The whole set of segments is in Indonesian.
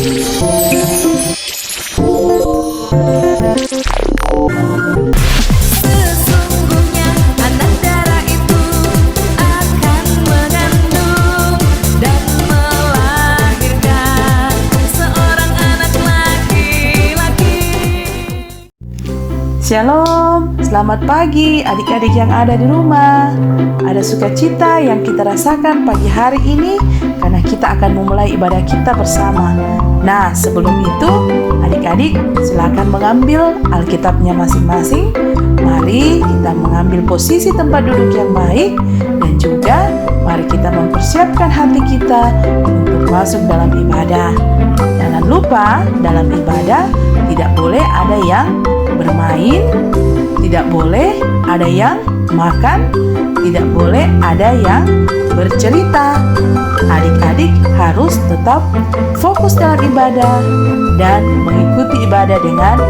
Sesungguhnya anak darah itu akan mengandung dan melahirkan seorang anak laki-laki. Shalom, selamat pagi adik-adik yang ada di rumah. Ada sukacita yang kita rasakan pagi hari ini karena kita akan memulai ibadah kita bersama. Nah, sebelum itu, adik-adik silakan mengambil Alkitabnya masing-masing. Mari kita mengambil posisi tempat duduk yang baik dan juga mari kita mempersiapkan hati kita untuk masuk dalam ibadah. Jangan lupa, dalam ibadah tidak boleh ada yang bermain, tidak boleh ada yang makan, tidak boleh ada yang bercerita. Adik-adik harus tetap fokus dalam ibadah dan mengikuti ibadah dengan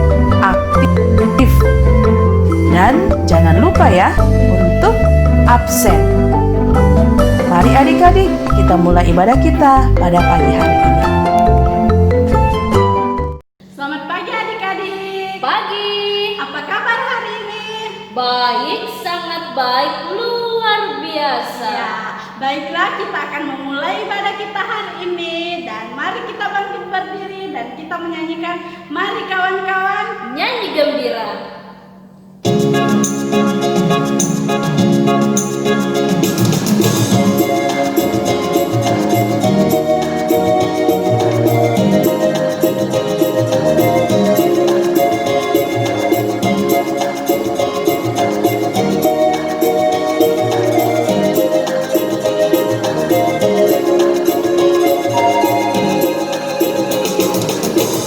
aktif. Dan jangan lupa ya untuk absen. Mari adik-adik kita mulai ibadah kita pada pagi hari ini. Selamat pagi adik-adik. Pagi, Apa kabar hari ini? baik, sangat baik, luar biasa. Ya, baiklah kita akan memulai ibadah kita hari ini dan mari kita bangkit berdiri dan kita menyanyikan Mari Kawan-kawan. Nyanyi gembira.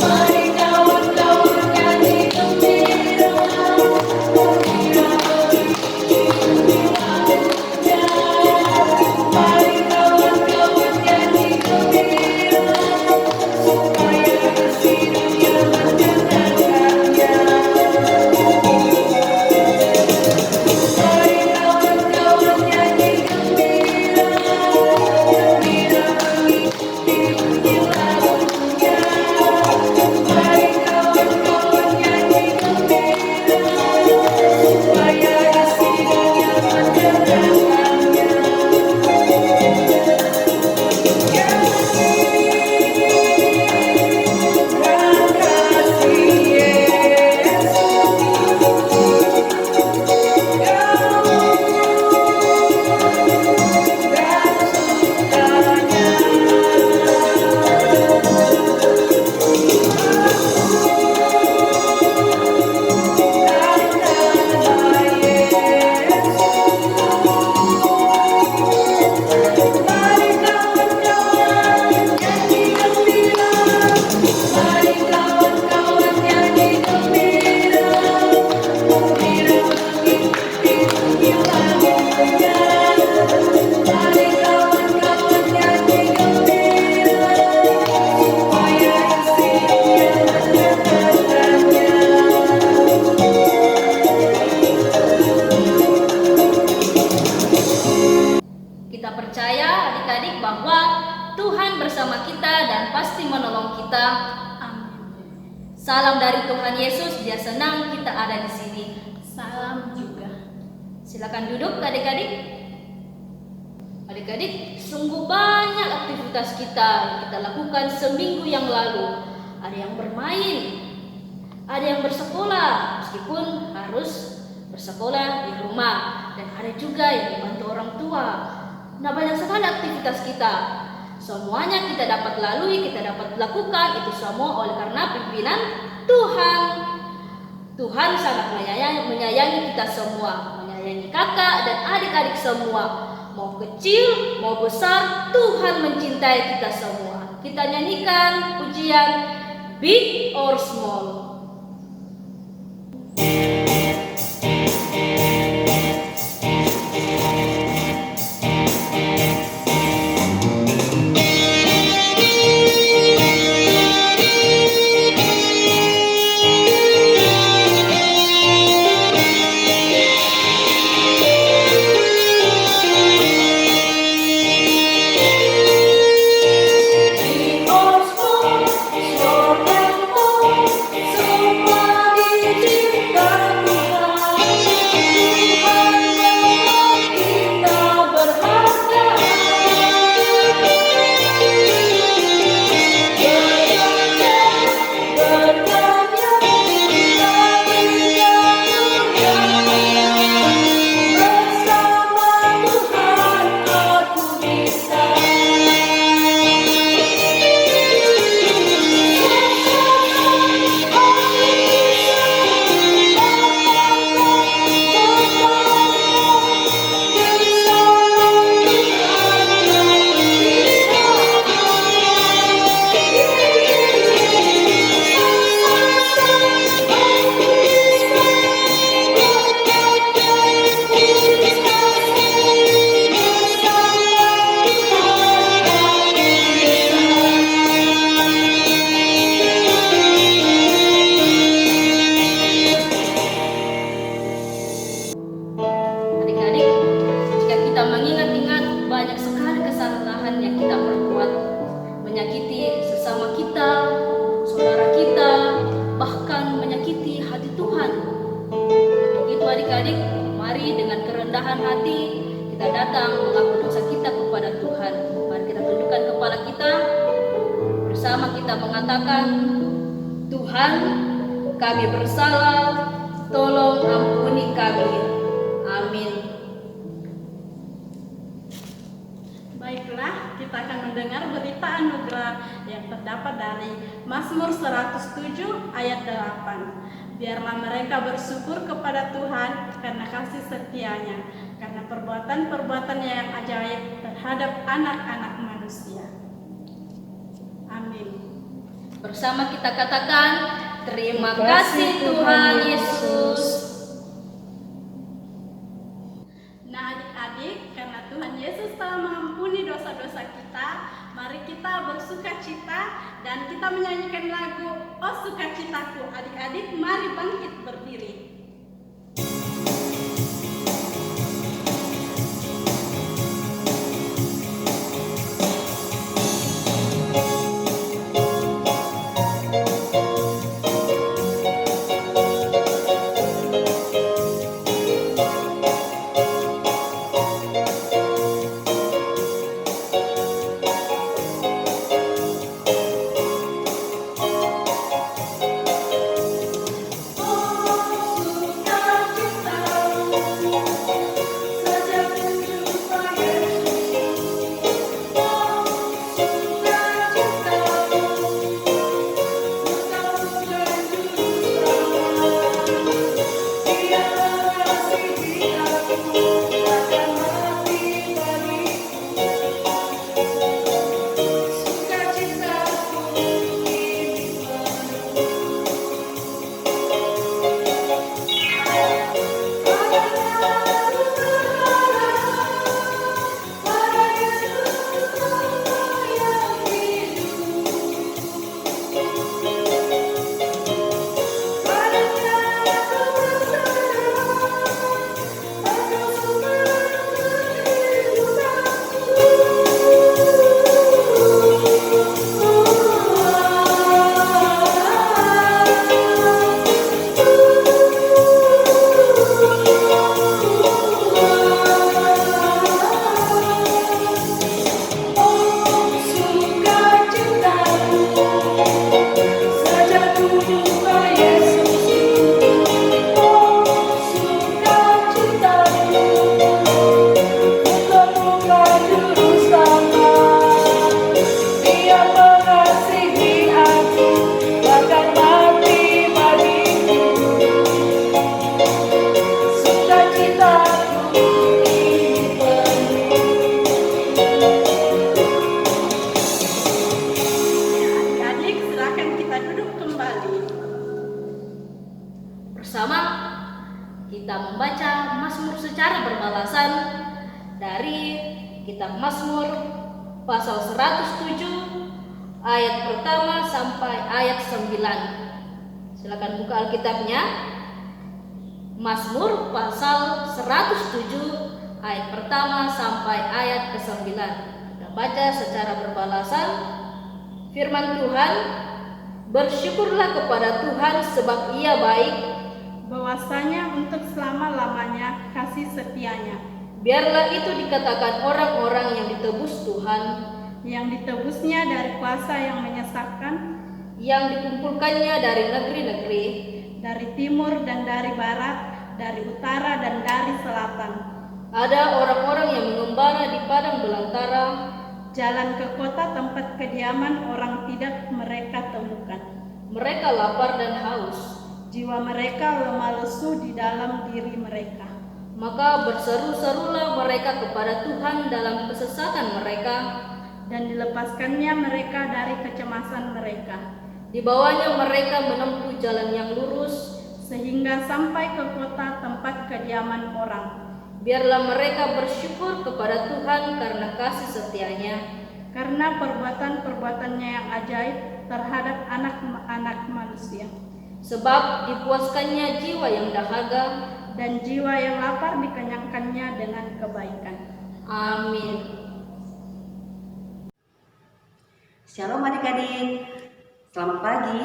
Mari kawan-kawan nyanyi gembira, gembira Mari kawan-kawan nyanyi gembira, supaya kasih dunia menyenangkannya. Mari kawan-kawan nyanyi gembira, gembira mengikuti bunyi lagunya. Mari kawan-kawan nyanyi gembira, supaya isi dunia menyenangkannya. Mari kawan-kawan nyanyi gembira, gembira mengikuti bunyi lagunya. Mari kawan-kawan nyanyi gembira, supaya isi dunia menyenangkannya. Kita percaya adik-adik bahwa Tuhan bersama kita dan pasti menolong kita. Amin. Salam dari Tuhan Yesus, Dia senang kita ada di sini. Salam juga. Silakan duduk adik-adik. Adik-adik, sungguh banyak aktivitas kita yang kita lakukan seminggu yang lalu. Ada yang bermain, ada yang bersekolah, meskipun harus bersekolah di rumah, dan ada juga yang membantu orang tua. Nah, banyak sekali aktivitas kita. Semuanya kita dapat lalui, kita dapat lakukan itu semua oleh karena pimpinan Tuhan. Tuhan sangat menyayangi kita semua, menyayangi kakak dan adik-adik semua. Mau kecil, mau besar, Tuhan mencintai kita semua. Kita nyanyikan pujian Big or Small. menyakiti sesama kita, saudara kita, bahkan menyakiti hati Tuhan. Untuk itu adik-adik, mari dengan kerendahan hati kita datang mengaku dosa kita kepada Tuhan. Mari kita tundukkan kepala kita, bersama kita mengatakan, Tuhan, kami bersalah, tolong ampuni kami. Amin. Baiklah, kita akan mendengar berita anugerah yang terdapat dari Mazmur 107 ayat 8. Biarlah mereka bersyukur kepada Tuhan karena kasih setianya, karena perbuatan-perbuatannya yang ajaib terhadap anak-anak manusia. Amin. Bersama kita katakan, terima kasih Tuhan Yesus. Nah adik-adik, karena Tuhan Yesus telah mengampuni dosa-dosa kita, mari kita bersuka cita dan kita menyanyikan lagu Oh Sukacitaku. Adik-adik, mari bangkit berdiri. Bersama kita membaca Mazmur secara berbalasan dari kitab Mazmur pasal 107 ayat pertama sampai ayat 9. Silakan buka Alkitabnya. Mazmur pasal 107 ayat pertama sampai ayat ke-9. Kita baca secara berbalasan. Firman Tuhan, bersyukurlah kepada Tuhan sebab Ia baik, Bahwasanya untuk selama-lamanya kasih setianya, biarlah itu dikatakan orang-orang yang ditebus Tuhan, yang ditebusnya dari kuasa yang menyesatkan, yang dikumpulkannya dari negeri-negeri, dari timur dan dari barat, dari utara dan dari selatan. Ada orang-orang yang mengembara di padang belantara, Jalan ke kota tempat kediaman orang tidak mereka temukan. mereka lapar dan haus, Jiwa mereka lemah lesu di dalam diri mereka. maka berseru-serulah mereka kepada Tuhan dalam kesesatan mereka, Dan dilepaskannya mereka dari kecemasan mereka, dibawanya mereka menempuh jalan yang lurus, sehingga sampai ke kota tempat kediaman orang. biarlah mereka bersyukur kepada Tuhan karena kasih setianya, Karena perbuatan-perbuatannya yang ajaib terhadap anak-anak manusia. sebab dipuaskannya jiwa yang dahaga. Dan jiwa yang lapar dikenyangkannya dengan kebaikan. Amin. Shalom adik-adik, selamat pagi.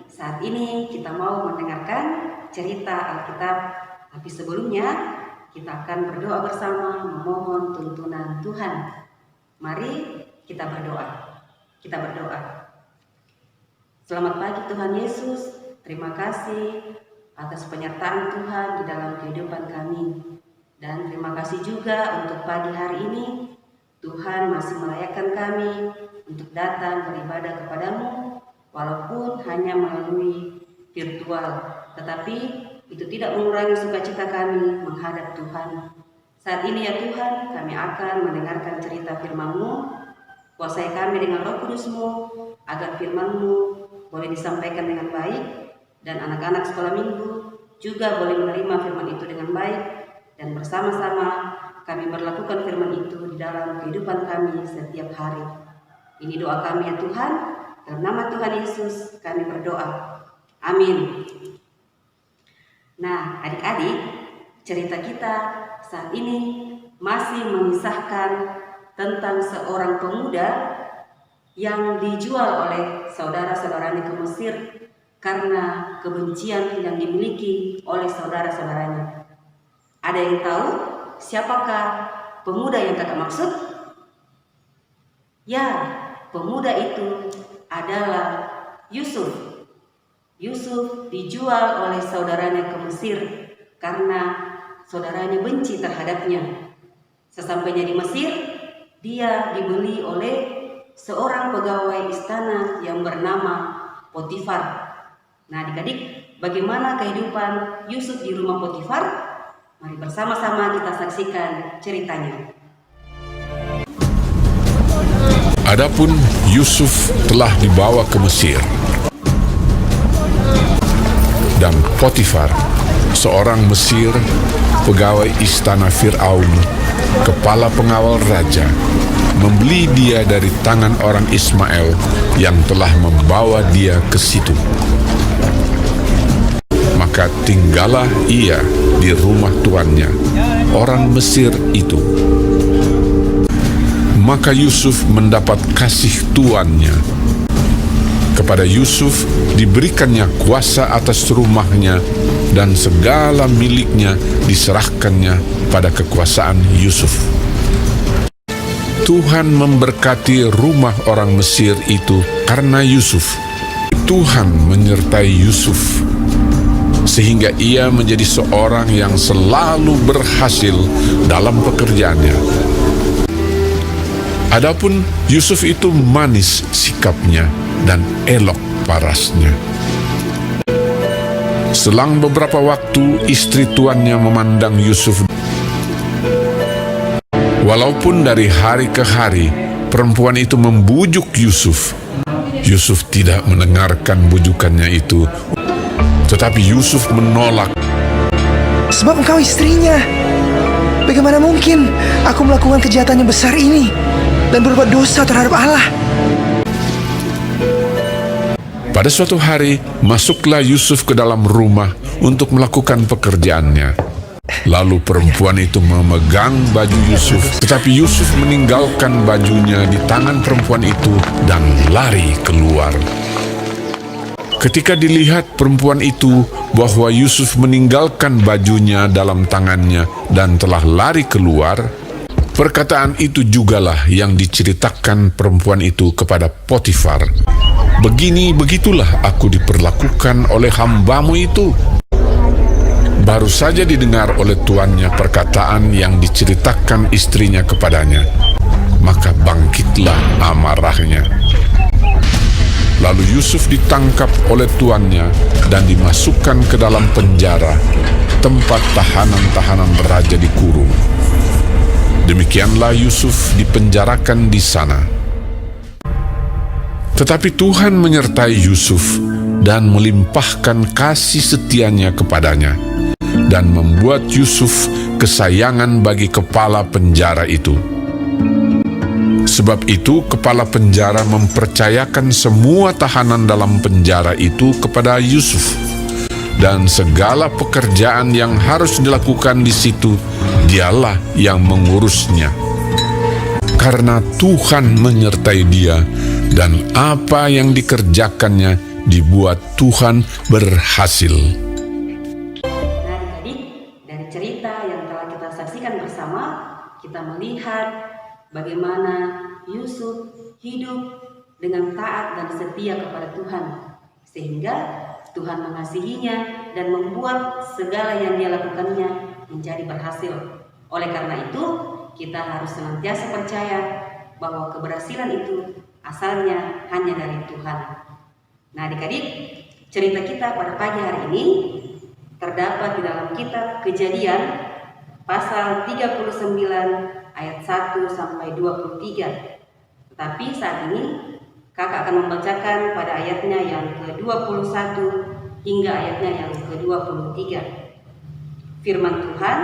Saat ini kita mau mendengarkan cerita Alkitab, tapi sebelumnya kita akan berdoa bersama memohon tuntunan Tuhan. Mari kita berdoa. Kita berdoa. Selamat pagi Tuhan Yesus, terima kasih atas penyertaan Tuhan di dalam kehidupan kami. Dan terima kasih juga untuk pagi hari ini Tuhan masih melayakkan kami untuk datang beribadah kepadamu, walaupun hanya melalui virtual, tetapi itu tidak mengurangi sukacita kami menghadap Tuhan. Saat ini ya Tuhan, kami akan mendengarkan cerita firman-Mu. Kuasai kami dengan Roh Kudus-Mu, agar firman-Mu boleh disampaikan dengan baik, dan anak-anak sekolah minggu juga boleh menerima firman itu dengan baik, dan bersama-sama kami berlakukan firman itu di dalam kehidupan kami setiap hari. Ini doa kami ya Tuhan, dalam nama Tuhan Yesus kami berdoa. Amin. Nah adik-adik, cerita kita saat ini masih mengisahkan tentang seorang pemuda yang dijual oleh saudara-saudaranya ke Mesir karena kebencian yang dimiliki oleh saudara-saudaranya. Ada yang tahu siapakah pemuda yang kakak maksud? Ya, pemuda itu adalah Yusuf. Yusuf dijual oleh saudaranya ke Mesir karena saudaranya benci terhadapnya. Sesampainya di Mesir, dia dibeli oleh seorang pegawai istana yang bernama Potifar. Nah adik-adik, bagaimana kehidupan Yusuf di rumah Potifar? Mari bersama-sama kita saksikan ceritanya. Adapun Yusuf telah dibawa ke Mesir, dan Potifar, seorang Mesir, pegawai istana Fir'aun, kepala pengawal raja, membeli dia dari tangan orang Ismail yang telah membawa dia ke situ. Maka tinggallah ia di rumah tuannya, orang Mesir itu. Maka Yusuf mendapat kasih tuannya. Kepada Yusuf diberikannya kuasa atas rumahnya, dan segala miliknya diserahkannya pada kekuasaan Yusuf. Tuhan memberkati rumah orang Mesir itu karena Yusuf. Tuhan menyertai Yusuf, sehingga ia menjadi seorang yang selalu berhasil dalam pekerjaannya. Adapun Yusuf itu manis sikapnya dan elok parasnya. Selang beberapa waktu, istri tuannya memandang Yusuf. Walaupun dari hari ke hari perempuan itu membujuk Yusuf, Yusuf tidak mendengarkan bujukannya itu. Tetapi Yusuf menolak. Sebab engkau istrinya. Bagaimana mungkin aku melakukan kejahatan yang besar ini dan berbuat dosa terhadap Allah? Pada suatu hari, masuklah Yusuf ke dalam rumah untuk melakukan pekerjaannya. Lalu perempuan itu memegang baju Yusuf, tetapi Yusuf meninggalkan bajunya di tangan perempuan itu dan lari keluar. Ketika dilihat perempuan itu bahwa Yusuf meninggalkan bajunya dalam tangannya dan telah lari keluar, perkataan itu jugalah yang diceritakan perempuan itu kepada Potifar. Begitulah aku diperlakukan oleh hambamu itu. Baru saja didengar oleh tuannya perkataan yang diceritakan istrinya kepadanya, maka bangkitlah amarahnya. Lalu Yusuf ditangkap oleh tuannya dan dimasukkan ke dalam penjara, tempat tahanan-tahanan raja dikurung. Demikianlah Yusuf dipenjarakan di sana. Tetapi Tuhan menyertai Yusuf dan melimpahkan kasih setianya kepadanya, dan membuat Yusuf kesayangan bagi kepala penjara itu. Sebab itu kepala penjara mempercayakan semua tahanan dalam penjara itu kepada Yusuf, dan segala pekerjaan yang harus dilakukan di situ dialah yang mengurusnya. Karena Tuhan menyertai dia dan apa yang dikerjakannya dibuat Tuhan berhasil. Nah, adik-adik, dari cerita yang telah kita saksikan bersama, kita melihat bagaimana Yusuf hidup dengan taat dan setia kepada Tuhan, sehingga Tuhan mengasihinya dan membuat segala yang dia lakukannya menjadi berhasil. Oleh karena itu, kita harus senantiasa percaya bahwa keberhasilan itu asalnya hanya dari Tuhan. Nah, adik-adik, cerita kita pada pagi hari ini terdapat di dalam kitab Kejadian pasal 39 ayat 1 sampai 23. Tetapi saat ini kakak akan membacakan pada ayatnya yang ke-21 hingga ayatnya yang ke-23. Firman Tuhan,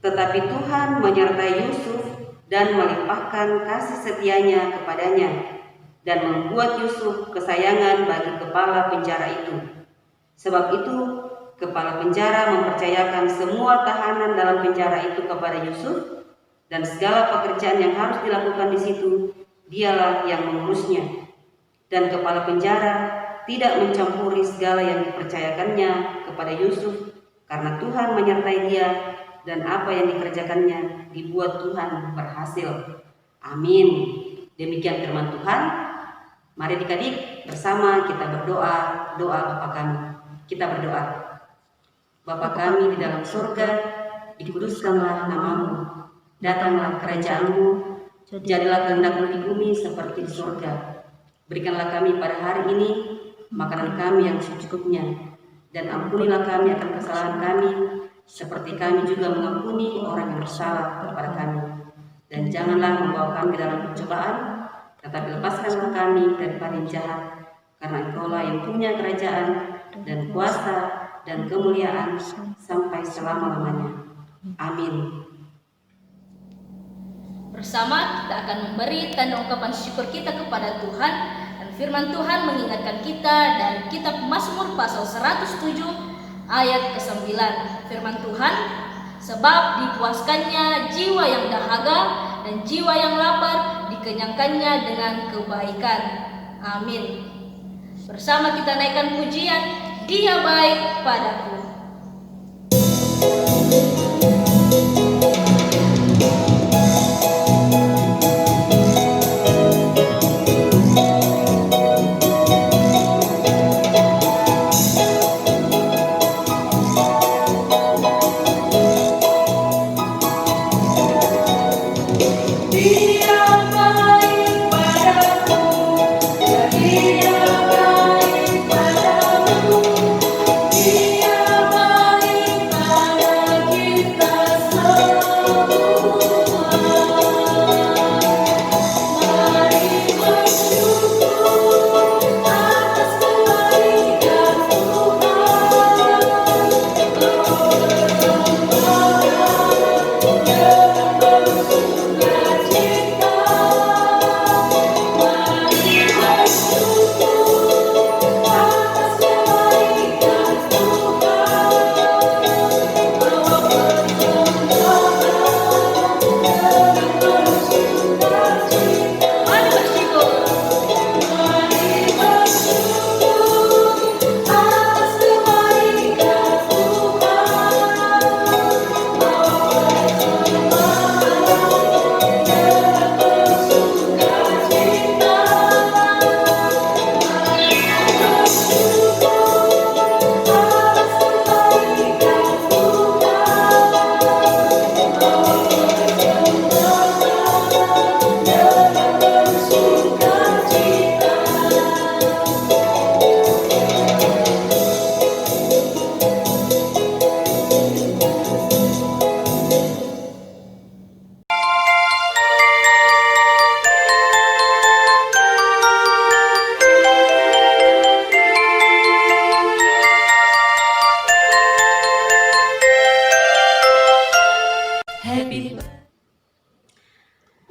tetapi Tuhan menyertai Yusuf dan melimpahkan kasih setianya kepadanya dan membuat Yusuf kesayangan bagi kepala penjara itu. Sebab itu, kepala penjara mempercayakan semua tahanan dalam penjara itu kepada Yusuf, dan segala pekerjaan yang harus dilakukan di situ, dialah yang mengurusnya. Dan kepala penjara tidak mencampuri segala yang dipercayakannya kepada Yusuf, karena Tuhan menyertai dia, dan apa yang dikerjakannya dibuat Tuhan berhasil. Amin. Demikian firman Tuhan. Mari adik-adik bersama kita berdoa, doa Bapa kami. Kita berdoa. Bapa kami di dalam surga, dikuduskanlah namamu. Datanglah kerajaan-Mu, jadilah kehendak-Mu di bumi seperti di surga. Berikanlah kami pada hari ini makanan kami yang secukupnya, dan ampunilah kami akan kesalahan kami, seperti kami juga mengampuni orang yang bersalah kepada kami. Dan janganlah membawa kami ke dalam pencobaan, tetapi lepaskanlah kami daripada yang jahat, karena Engkaulah yang punya kerajaan dan kuasa dan kemuliaan sampai selama-lamanya. Amin. Bersama kita akan memberi tanda ungkapan syukur kita kepada Tuhan, dan firman Tuhan mengingatkan kita dari kitab Mazmur pasal 107 ayat ke-9. Firman Tuhan, sebab dipuaskannya jiwa yang dahaga dan jiwa yang lapar dikenyangkannya dengan kebaikan. Amin. Bersama kita naikkan pujian, Dia baik padaku.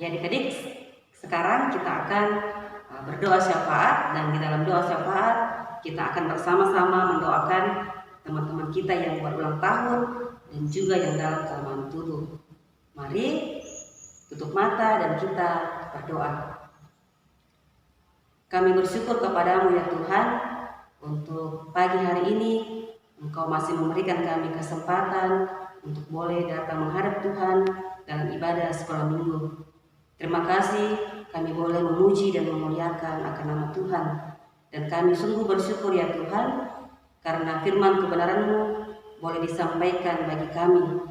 Ya adik-adik, sekarang kita akan berdoa syafaat, dan di dalam doa syafaat kita akan bersama-sama mendoakan teman-teman kita yang berulang tahun dan juga yang dalam kelemahan tubuh. Mari tutup mata dan kita berdoa. Kami bersyukur kepadamu ya Tuhan, untuk pagi hari ini Engkau masih memberikan kami kesempatan untuk boleh datang menghadap Tuhan dalam ibadah sekolah minggu. Terima kasih kami boleh memuji dan memuliakan akan nama Tuhan. Dan kami sungguh bersyukur ya Tuhan, karena firman kebenaran-Mu boleh disampaikan bagi kami.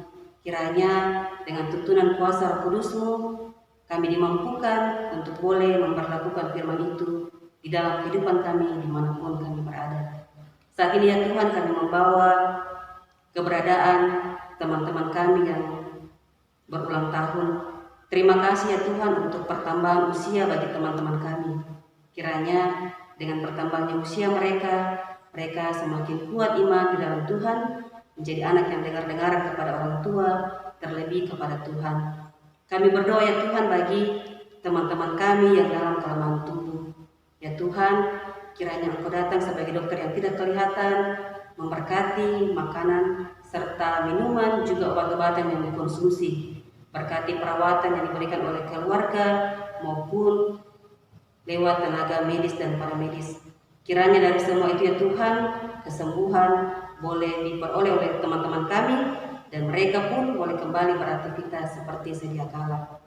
Kiranya dengan tuntunan kuasa Roh Kudus-Mu, kami dimampukan untuk boleh memperlakukan firman itu di dalam kehidupan kami dimanapun kami berada. Saat ini ya Tuhan, kami membawa keberadaan teman-teman kami yang berulang tahun. Terima kasih ya Tuhan untuk pertambahan usia bagi teman-teman kami. Kiranya dengan bertambahnya usia mereka semakin kuat iman di dalam Tuhan, menjadi anak yang dengar-dengaran kepada orang tua, terlebih kepada Tuhan. Kami berdoa ya Tuhan bagi teman-teman kami yang dalam kelemahan tubuh. Ya Tuhan, kiranya Engkau datang sebagai dokter yang tidak kelihatan, memberkati makanan serta minuman, juga obat-obatan yang dikonsumsi. Berkati perawatan yang diberikan oleh keluarga maupun lewat tenaga medis dan paramedis. Kiranya dari semua itu ya Tuhan, kesembuhan boleh diperoleh oleh teman-teman kami, dan mereka pun boleh kembali beraktivitas seperti sedia kala.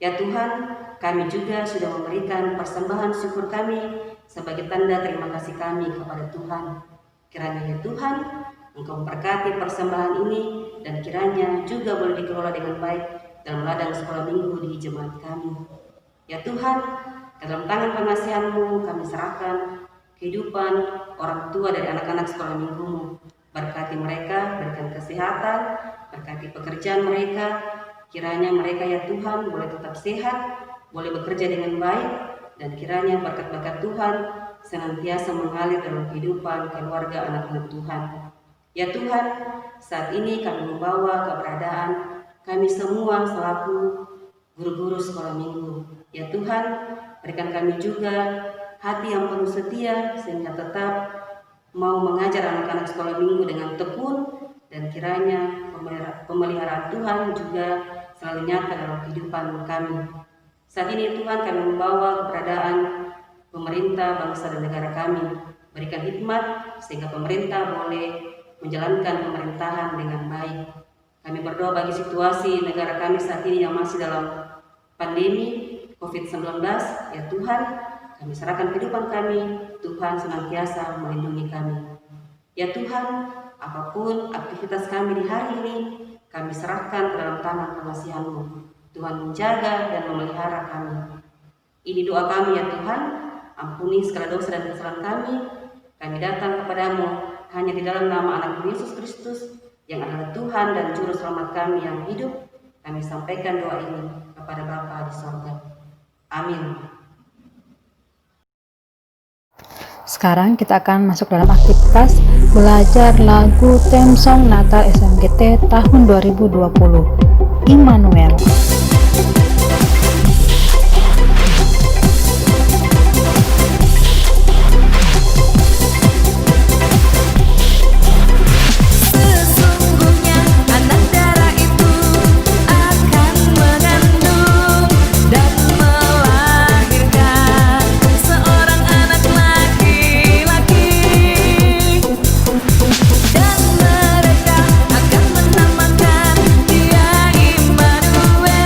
Ya Tuhan, kami juga sudah memberikan persembahan syukur kami sebagai tanda terima kasih kami kepada Tuhan. Kiranya ya Tuhan, Engkau memberkati persembahan ini, dan kiranya juga boleh dikelola dengan baik dalam ladang sekolah minggu di jemaat kami. Ya Tuhan, ke dalam tangan pengasihan-Mu kami serahkan kehidupan orang tua dari anak-anak sekolah minggu-Mu. Berkati mereka, berikan kesehatan, berkati pekerjaan mereka. Kiranya mereka ya Tuhan boleh tetap sehat, boleh bekerja dengan baik, dan kiranya berkat-berkat Tuhan senantiasa mengalir dalam kehidupan keluarga anak-anak Tuhan. Ya Tuhan, saat ini kami membawa keberadaan kami semua selaku guru-guru sekolah minggu. Ya Tuhan, berikan kami juga hati yang penuh setia, sehingga tetap mau mengajar anak-anak sekolah minggu dengan tekun, dan kiranya pemeliharaan Tuhan juga selalu nyata dalam kehidupan kami. Saat ini Tuhan, kami membawa keberadaan pemerintah, bangsa dan negara kami. Berikan hikmat sehingga pemerintah boleh menjalankan pemerintahan dengan baik. Kami berdoa bagi situasi negara kami saat ini yang masih dalam pandemi COVID-19. Ya Tuhan, kami serahkan kehidupan kami, Tuhan senantiasa melindungi kami. Ya Tuhan, apapun aktivitas kami di hari ini, kami serahkan ke dalam tangan pengasihan-Mu. Tuhan menjaga dan memelihara kami. Ini doa kami ya Tuhan, ampuni segala dosa dan kesalahan kami. Kami datang kepadamu hanya di dalam nama anak Yesus Kristus yang adalah Tuhan dan Juru Selamat kami yang hidup. Kami sampaikan doa ini kepada Bapa di sorga. Amin. Sekarang kita akan masuk dalam aktivitas belajar lagu theme song Natal SMGT tahun 2020, Immanuel. Sesungguhnya anak darah itu akan mengandung dan melahirkan seorang anak laki-laki, dan mereka akan menamakan dia Immanuel.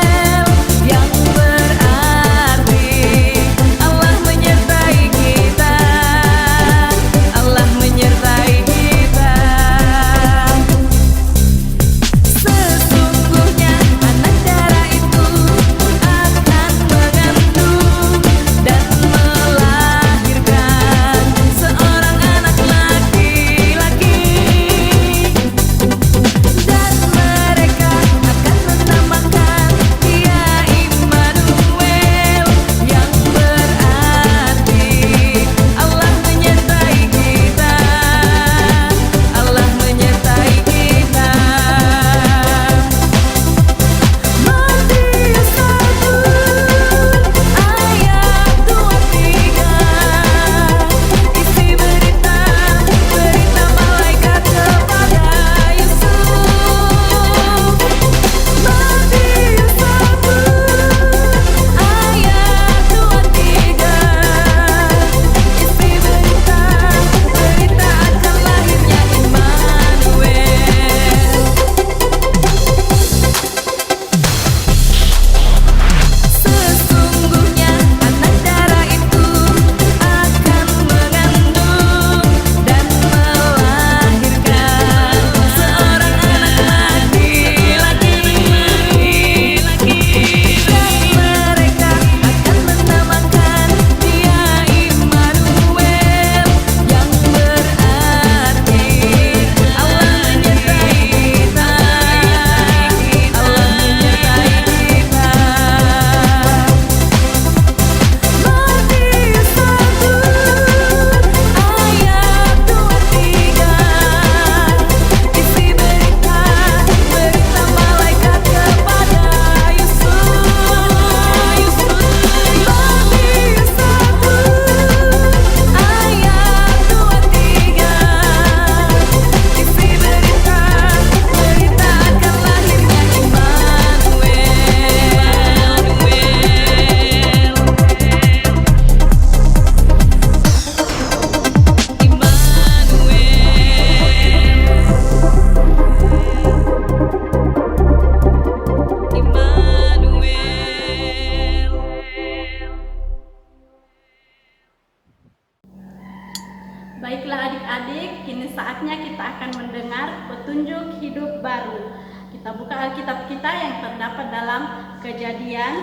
Baiklah adik-adik, kini saatnya kita akan mendengar petunjuk hidup baru. Kita buka Alkitab kita yang terdapat dalam Kejadian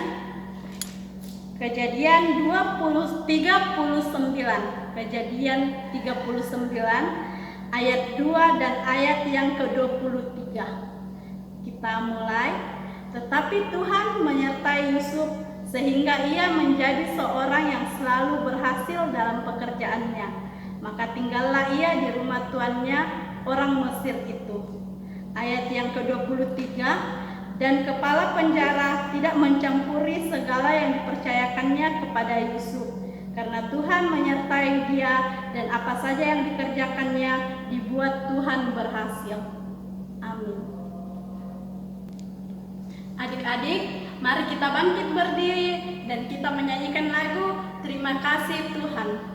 39. Kejadian 39 ayat 2 dan ayat yang ke-23. Kita mulai. Tetapi Tuhan menyertai Yusuf sehingga ia menjadi seorang yang selalu berhasil dalam pekerjaannya. Maka tinggallah ia di rumah tuannya, orang Mesir itu. Ayat yang ke-23, dan kepala penjara tidak mencampuri segala yang dipercayakannya kepada Yusuf, karena Tuhan menyertai dia dan apa saja yang dikerjakannya dibuat Tuhan berhasil. Amin. Adik-adik, mari kita bangkit berdiri dan kita menyanyikan lagu Terima Kasih Tuhan.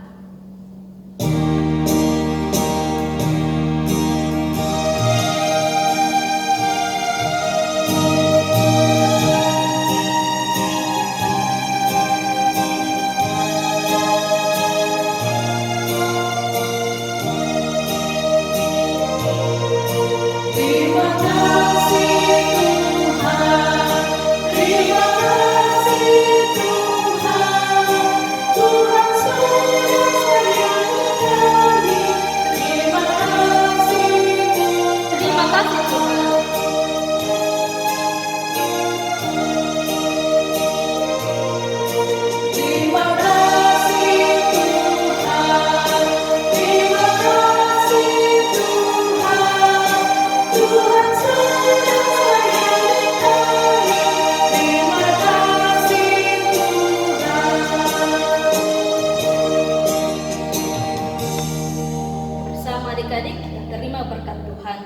Adik-adik, kita terima berkat Tuhan.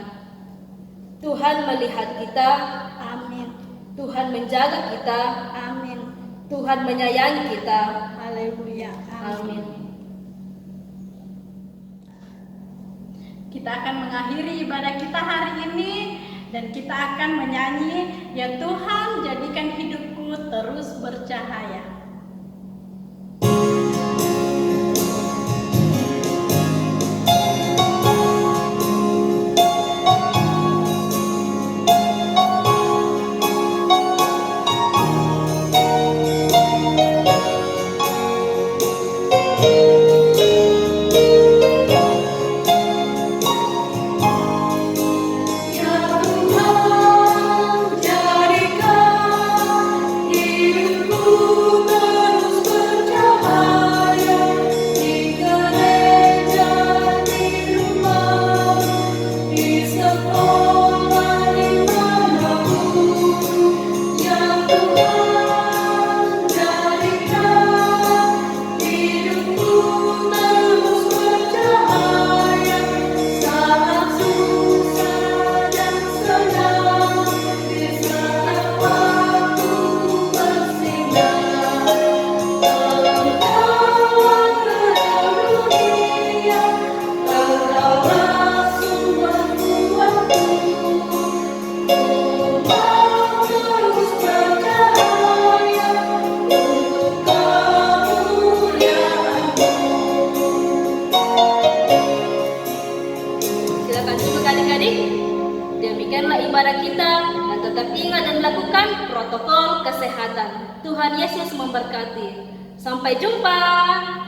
Tuhan melihat kita, Amin. Tuhan menjaga kita, Amin. Tuhan menyayangi kita. Haleluya. Amin. Kita akan mengakhiri ibadah kita hari ini dan kita akan menyanyi, ya Tuhan jadikan hidupku terus bercahaya. Demikianlah ibadah kita, dan tetap ingat dan lakukan protokol kesehatan. Tuhan Yesus memberkati. Sampai jumpa.